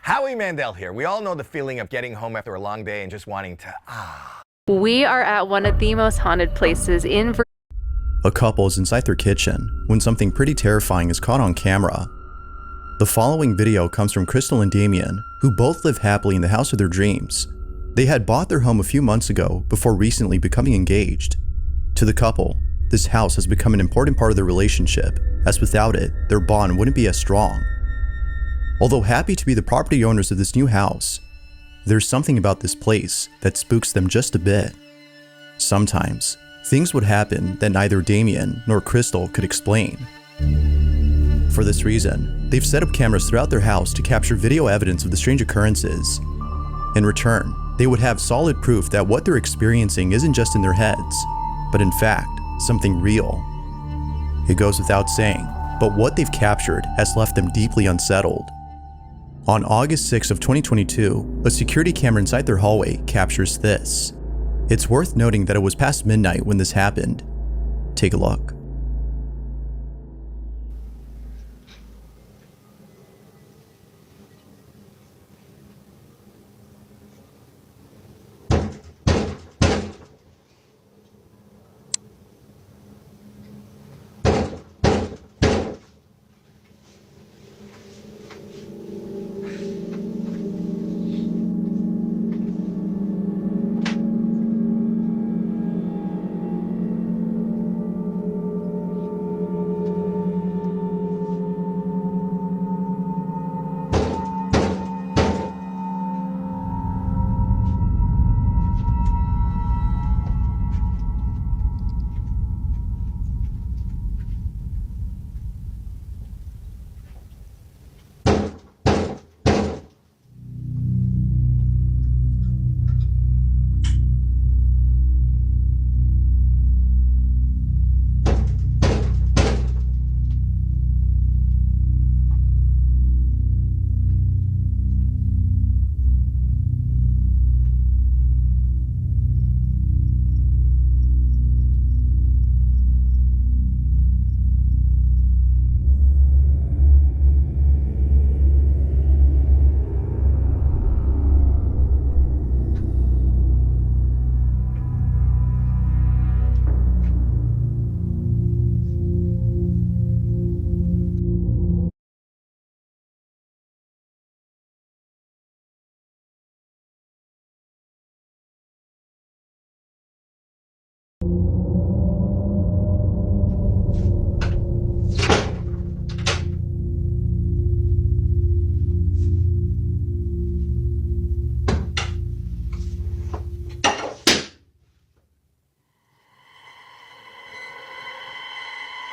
Howie Mandel here. We all know the feeling of getting home after a long day and just wanting to We are at one of the most haunted places in Virginia. A couple is inside their kitchen when something pretty terrifying is caught on camera. The following video comes from Crystal and Damien, who both live happily in the house of their dreams. They had bought their home a few months ago before recently becoming engaged. To the couple, this house has become an important part of their relationship, as without it, their bond wouldn't be as strong. Although happy to be the property owners of this new house, there's something about this place that spooks them just a bit. Sometimes, things would happen that neither Damien nor Crystal could explain. For this reason, they've set up cameras throughout their house to capture video evidence of the strange occurrences. In return, they would have solid proof that what they're experiencing isn't just in their heads, but in fact, something real. It goes without saying, but what they've captured has left them deeply unsettled. On August 6 of 2022, a security camera inside their hallway captures this. It's worth noting that it was past midnight when this happened. Take a look.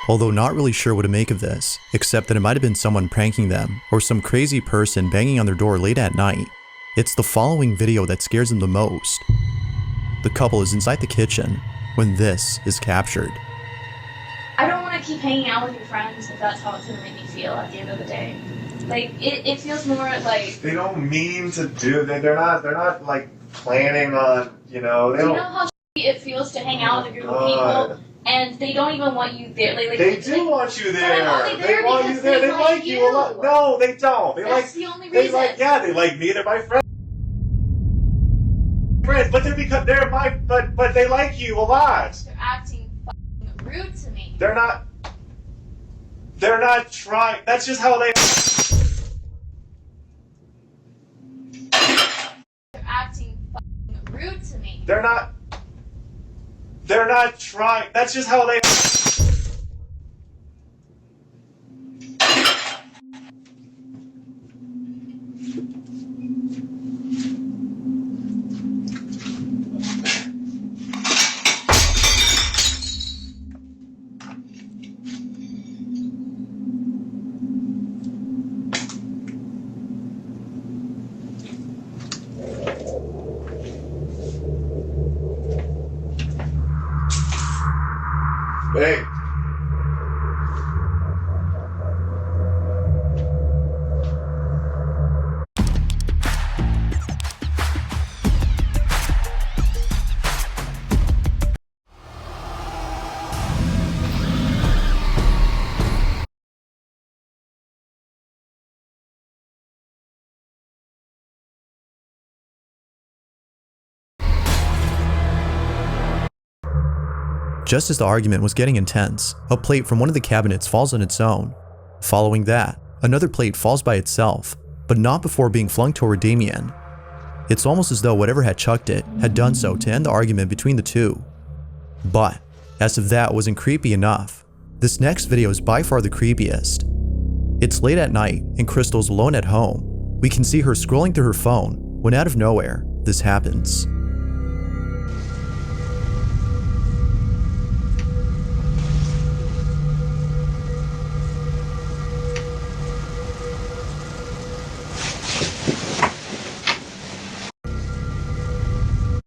Although not really sure what to make of this, except that it might have been someone pranking them or some crazy person banging on their door late at night, it's the following video that scares them the most. The couple is inside the kitchen when this is captured. I don't want to keep hanging out with your friends if that's how it's going to make me feel at the end of the day. Like, it feels more like... They don't mean to do that. They're not like planning on, Do you know how it feels to hang out with a group of people and they don't even want you there? They do want you there. But I'm only there they want you there. They like you a lot. No, they don't. That's the only reason. They like me. They're my friends. But they're my but they like you a lot. They're acting fucking rude to me. They're not trying. That's just how they. They're acting fucking rude to me. They're not trying. That's just how they. Hey. Just as the argument was getting intense, a plate from one of the cabinets falls on its own. Following that, another plate falls by itself, but not before being flung toward Damien. It's almost as though whatever had chucked it had done so to end the argument between the two. But, as if that wasn't creepy enough, this next video is by far the creepiest. It's late at night and Crystal's alone at home. We can see her scrolling through her phone when out of nowhere, this happens.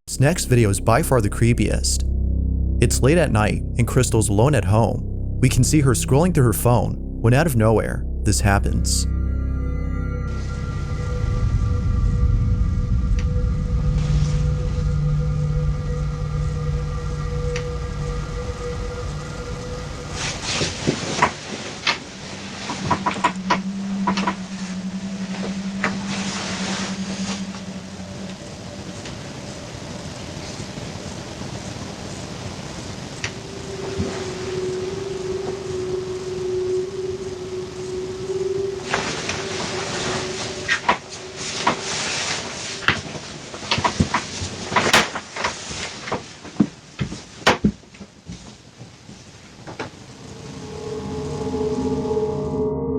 This next video is by far the creepiest. It's late at night and Crystal's alone at home. We can see her scrolling through her phone when out of nowhere, this happens.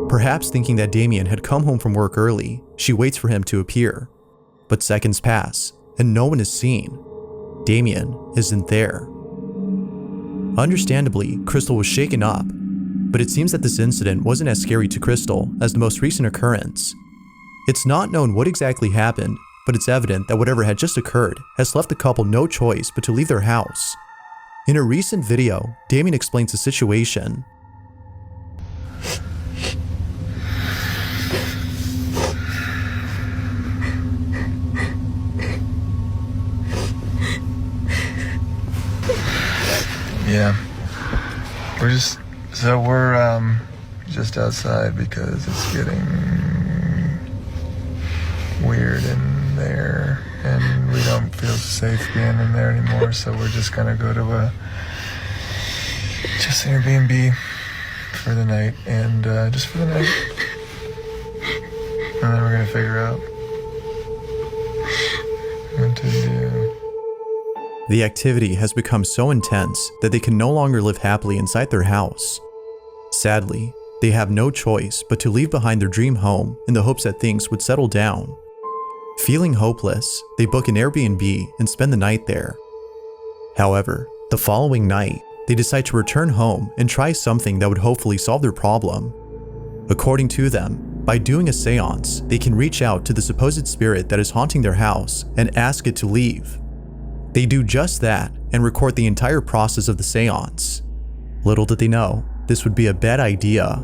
Perhaps thinking that Damien had come home from work early, she waits for him to appear. But seconds pass, and no one is seen. Damien isn't there. Understandably, Crystal was shaken up, but it seems that this incident wasn't as scary to Crystal as the most recent occurrence. It's not known what exactly happened, but it's evident that whatever had just occurred has left the couple no choice but to leave their house. In a recent video, Damien explains the situation. Yeah, we're just outside because it's getting weird in there and we don't feel safe being in there anymore, so we're just gonna go to just Airbnb for the night and just for the night, and then we're gonna figure out what to do. The activity has become so intense that they can no longer live happily inside their house. Sadly, they have no choice but to leave behind their dream home in the hopes that things would settle down. Feeling hopeless, they book an Airbnb and spend the night there. However, the following night, they decide to return home and try something that would hopefully solve their problem. According to them, by doing a seance, they can reach out to the supposed spirit that is haunting their house and ask it to leave. They do just that and record the entire process of the seance. Little did they know, this would be a bad idea.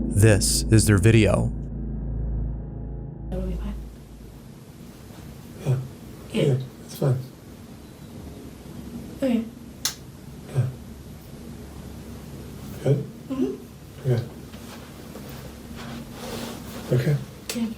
This is their video. That'll be fine. Yeah, it's fine. Okay. Yeah. Good? Mm-hmm. Okay. Okay. Okay.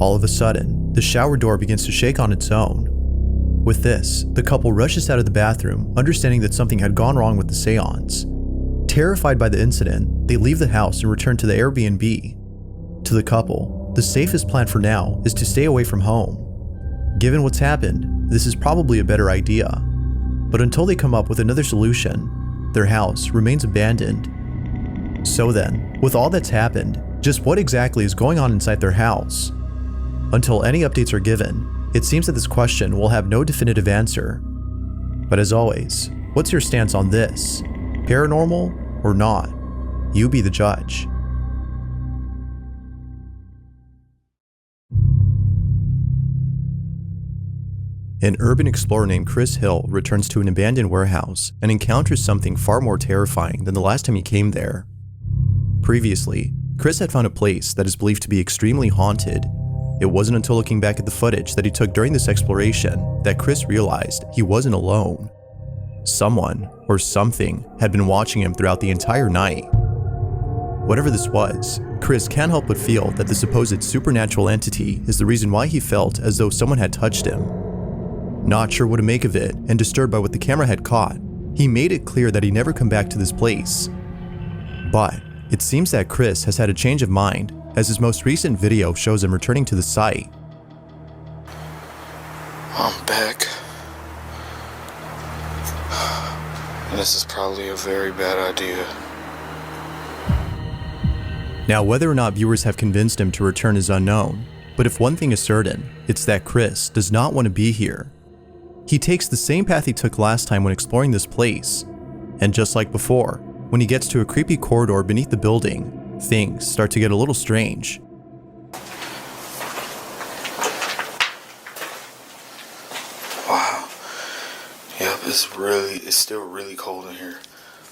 All of a sudden, the shower door begins to shake on its own. With this, the couple rushes out of the bathroom, understanding that something had gone wrong with the seance. Terrified by the incident, they leave the house and return to the Airbnb. To the couple, the safest plan for now is to stay away from home. Given what's happened, this is probably a better idea. But until they come up with another solution, their house remains abandoned. So then, with all that's happened, just what exactly is going on inside their house? Until any updates are given, it seems that this question will have no definitive answer. But as always, what's your stance on this? Paranormal or not? You be the judge. An urban explorer named Chris Hill returns to an abandoned warehouse and encounters something far more terrifying than the last time he came there. Previously, Chris had found a place that is believed to be extremely haunted. It wasn't until looking back at the footage that he took during this exploration that Chris realized he wasn't alone. Someone or something had been watching him throughout the entire night. Whatever this was, Chris can't help but feel that the supposed supernatural entity is the reason why he felt as though someone had touched him. Not sure what to make of it and disturbed by what the camera had caught, he made it clear that he'd never come back to this place. But it seems that Chris has had a change of mind, as his most recent video shows him returning to the site. I'm back. And this is probably a very bad idea. Now, whether or not viewers have convinced him to return is unknown, but if one thing is certain, it's that Chris does not want to be here. He takes the same path he took last time when exploring this place, and just like before, when he gets to a creepy corridor beneath the building, things start to get a little strange. Wow. Yep, it's still really cold in here.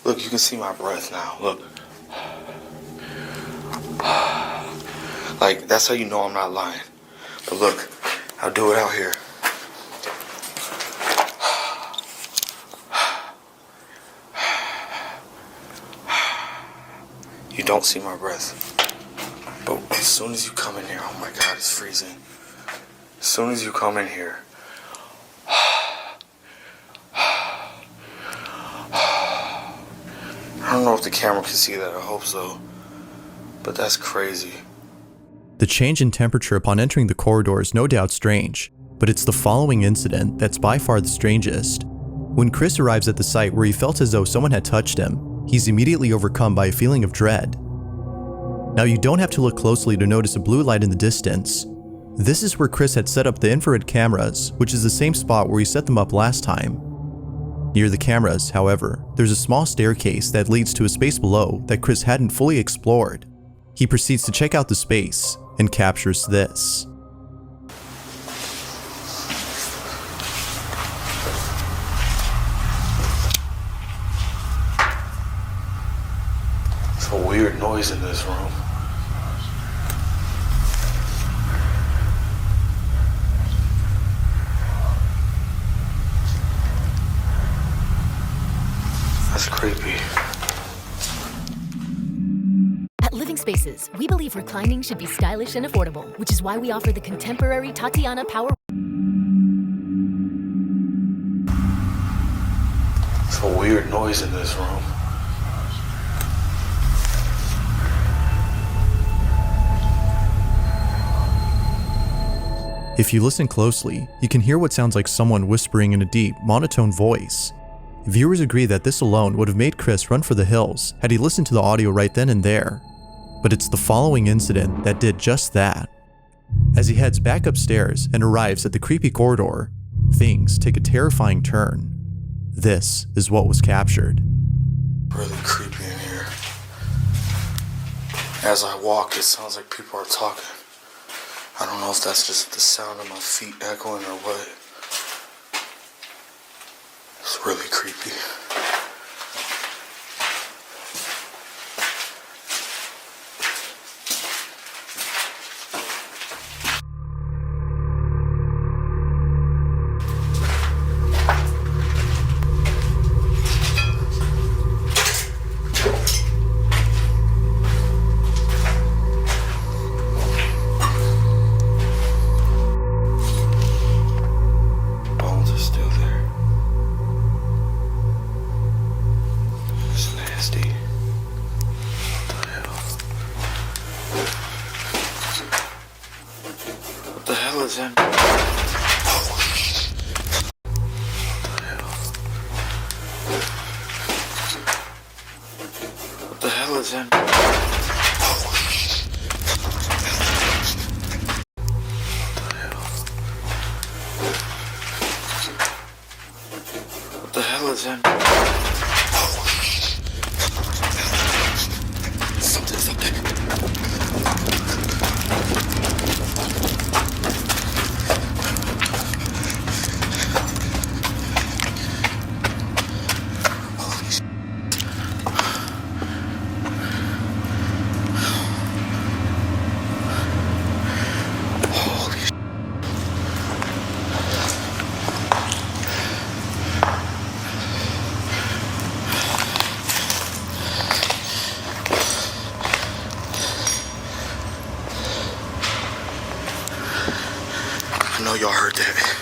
Look, you can see my breath now. Look. Like, that's how you know I'm not lying. But look, I'll do it out here. You don't see my breath. But as soon as you come in here, oh my God, it's freezing. As soon as you come in here, I don't know if the camera can see that, I hope so. But that's crazy. The change in temperature upon entering the corridor is no doubt strange, but it's the following incident that's by far the strangest. When Chris arrives at the site where he felt as though someone had touched him, he's immediately overcome by a feeling of dread. Now, you don't have to look closely to notice a blue light in the distance. This is where Chris had set up the infrared cameras, which is the same spot where he set them up last time. Near the cameras, however, there's a small staircase that leads to a space below that Chris hadn't fully explored. He proceeds to check out the space and captures this. It's a weird noise in this room. That's creepy. At Living Spaces, we believe reclining should be stylish and affordable, which is why we offer the contemporary Tatiana Power. It's a weird noise in this room. If you listen closely, you can hear what sounds like someone whispering in a deep, monotone voice. Viewers agree that this alone would have made Chris run for the hills had he listened to the audio right then and there. But it's the following incident that did just that. As he heads back upstairs and arrives at the creepy corridor, things take a terrifying turn. This is what was captured. Really creepy in here. As I walk, it sounds like people are talking. I don't know if that's just the sound of my feet echoing or what. It's really creepy. is in? What the hell is in? What the hell is in? Something. I know y'all heard that.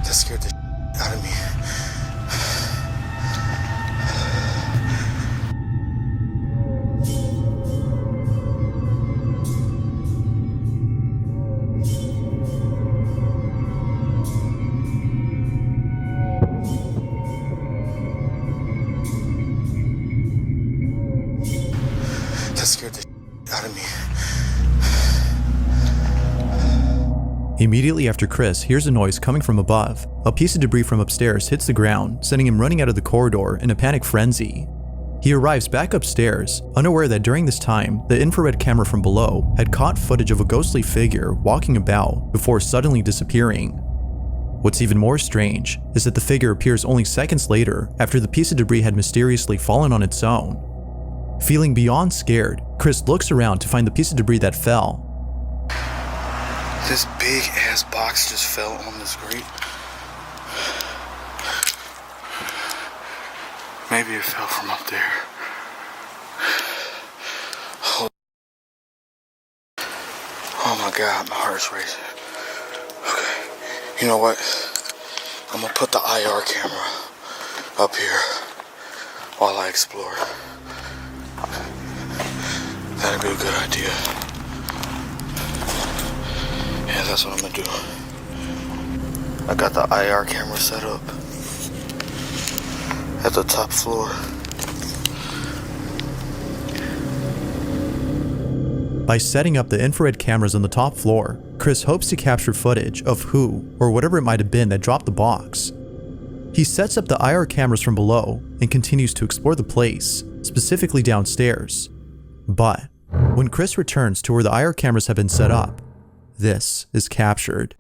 That scared the shit out of me. That scared the shit out of me. Immediately after Chris hears a noise coming from above, a piece of debris from upstairs hits the ground, sending him running out of the corridor in a panic frenzy. He arrives back upstairs, unaware that during this time, the infrared camera from below had caught footage of a ghostly figure walking about before suddenly disappearing. What's even more strange is that the figure appears only seconds later after the piece of debris had mysteriously fallen on its own. Feeling beyond scared, Chris looks around to find the piece of debris that fell. This big ass box just fell on this grate. Maybe it fell from up there. Oh my God, my heart's racing. Okay, you know what? I'm gonna put the IR camera up here while I explore. That'd be a good idea. Yeah, that's what I'm gonna do. I got the IR camera set up at the top floor. By setting up the infrared cameras on the top floor, Chris hopes to capture footage of who or whatever it might have been that dropped the box. He sets up the IR cameras from below and continues to explore the place, specifically downstairs. But when Chris returns to where the IR cameras have been set up, this is captured.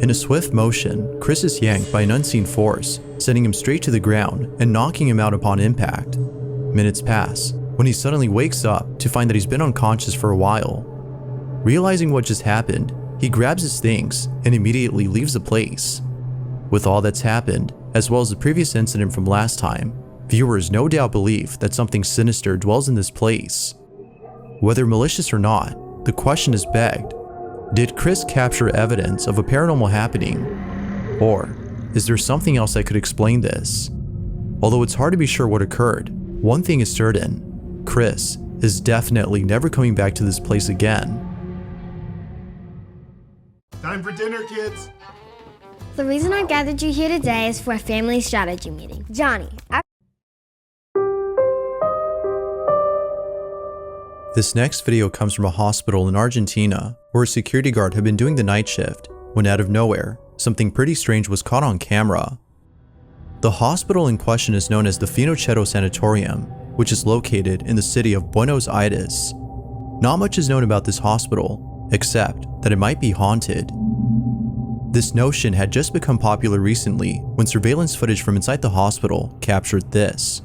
In a swift motion, Chris is yanked by an unseen force, sending him straight to the ground and knocking him out upon impact. Minutes pass, when he suddenly wakes up to find that he's been unconscious for a while. Realizing what just happened, he grabs his things and immediately leaves the place. With all that's happened, as well as the previous incident from last time, viewers no doubt believe that something sinister dwells in this place. Whether malicious or not, the question is begged: did Chris capture evidence of a paranormal happening? Or is there something else that could explain this? Although it's hard to be sure what occurred, one thing is certain: Chris is definitely never coming back to this place again. Time for dinner, kids. The reason I gathered you here today is for a family strategy meeting. Johnny, This next video comes from a hospital in Argentina where a security guard had been doing the night shift when out of nowhere, something pretty strange was caught on camera. The hospital in question is known as the Finochetto Sanatorium, which is located in the city of Buenos Aires. Not much is known about this hospital, except that it might be haunted. This notion had just become popular recently when surveillance footage from inside the hospital captured this.